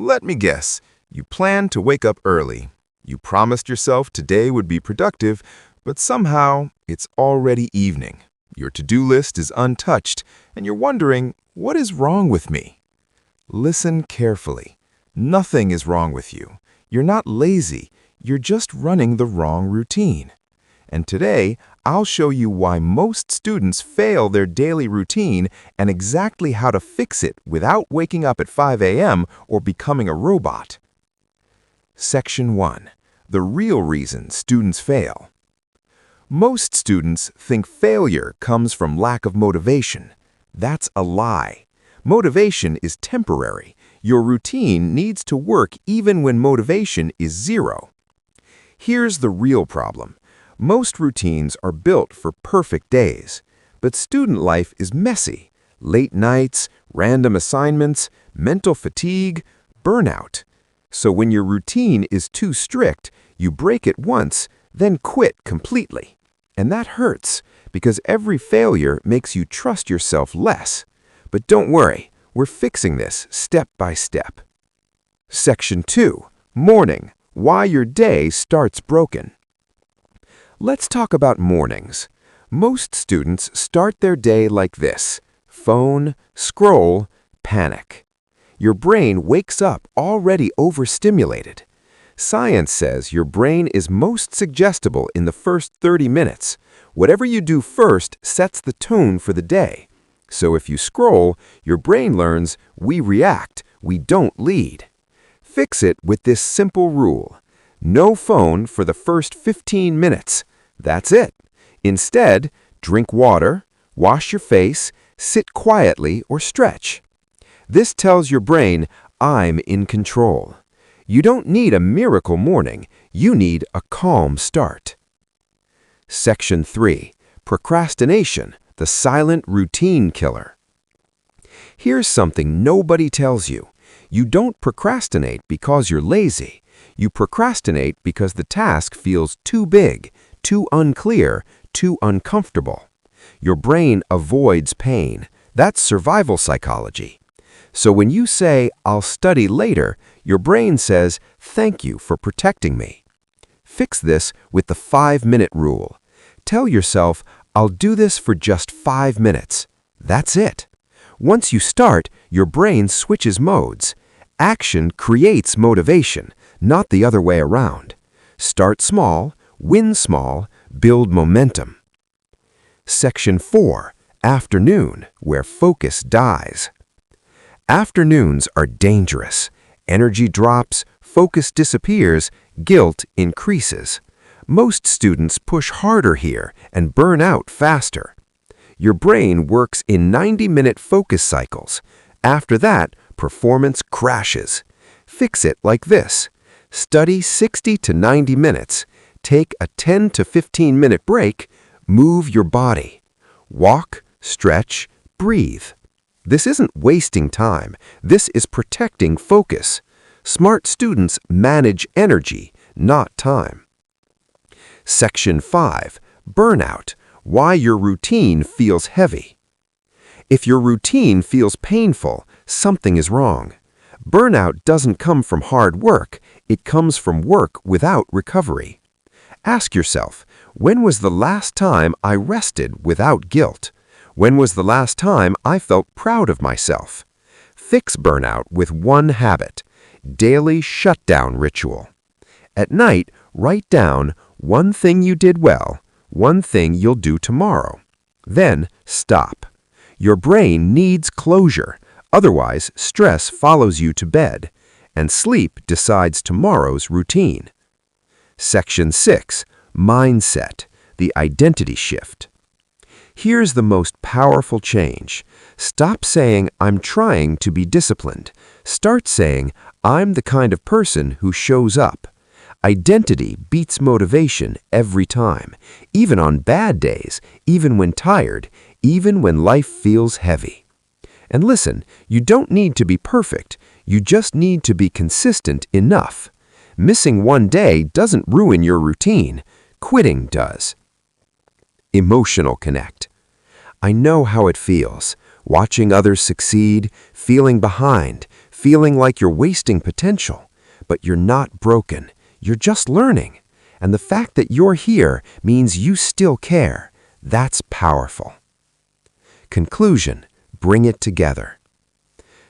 Let me guess. You planned to wake up early. You promised yourself today would be productive, but somehow it's already evening. Your to-do list is untouched, and you're wondering, what is wrong with me? Listen carefully. Nothing is wrong with you. You're not lazy. You're just running the wrong routine. And today, I'll show you why most students fail their daily routine and exactly how to fix it without waking up at 5 a.m. or becoming a robot. Section 1. The real reason students fail. Most students think failure comes from lack of motivation. That's a lie. Motivation is temporary. Your routine needs to work even when motivation is zero. Here's the real problem. Most routines are built for perfect days, but student life is messy. Late nights, random assignments, mental fatigue, burnout. So when your routine is too strict, you break it once, then quit completely. And that hurts, because every failure makes you trust yourself less. But don't worry, we're fixing this step by step. Section 2. Morning. Why your day starts broken. Let's talk about mornings. Most students start their day like this: phone, scroll, panic. Your brain wakes up already overstimulated. Science says your brain is most suggestible in the first 30 minutes. Whatever you do first sets the tone for the day. So if you scroll, your brain learns we react, we don't lead. Fix it with this simple rule. No phone for the first 15 minutes. That's it. Instead, drink water, wash your face, sit quietly, or stretch. This tells your brain, I'm in control. You don't need a miracle morning. You need a calm start. Section 3. Procrastination, the silent routine killer. Here's something nobody tells you. You don't procrastinate because you're lazy. You procrastinate because the task feels too big, too unclear, too uncomfortable. Your brain avoids pain. That's survival psychology. So when you say, I'll study later, your brain says, thank you for protecting me. Fix this with the 5-minute rule. Tell yourself, I'll do this for just 5 minutes. That's it. Once you start, your brain switches modes. Action creates motivation, not the other way around. Start small, win small, build momentum. Section 4. Afternoon, where focus dies. Afternoons are dangerous. Energy drops, focus disappears, guilt increases. Most students push harder here and burn out faster. Your brain works in 90-minute focus cycles. After that, performance crashes. Fix it like this. Study 60 to 90 minutes. Take a 10 to 15-minute break. Move your body. Walk, stretch, breathe. This isn't wasting time. This is protecting focus. Smart students manage energy, not time. Section 5. Burnout. Why your routine feels heavy. If your routine feels painful, something is wrong. Burnout doesn't come from hard work. It comes from work without recovery. Ask yourself, when was the last time I rested without guilt? When was the last time I felt proud of myself? Fix burnout with one habit: daily shutdown ritual. At night, write down one thing you did well, one thing you'll do tomorrow. Then stop. Your brain needs closure. Otherwise, stress follows you to bed, and sleep decides tomorrow's routine. Section 6. Mindset, the identity shift. Here's the most powerful change. Stop saying, I'm trying to be disciplined. Start saying, I'm the kind of person who shows up. Identity beats motivation every time, even on bad days, even when tired, even when life feels heavy. And listen, you don't need to be perfect. You just need to be consistent enough. Missing one day doesn't ruin your routine. Quitting does. Emotional connect. I know how it feels. Watching others succeed, feeling behind, feeling like you're wasting potential. But you're not broken. You're just learning. And the fact that you're here means you still care. That's powerful. Conclusion: bring it together.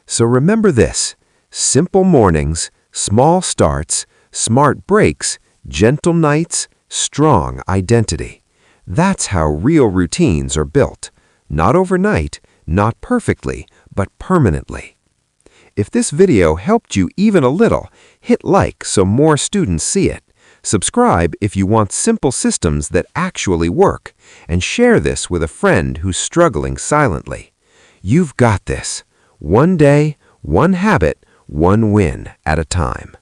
So remember this: simple mornings, small starts, smart breaks, gentle nights, strong identity. That's how real routines are built. Not overnight, not perfectly, but permanently. If this video helped you even a little, hit like so more students see it. Subscribe if you want simple systems that actually work, and share this with a friend who's struggling silently. You've got this. One day, one habit, one win at a time.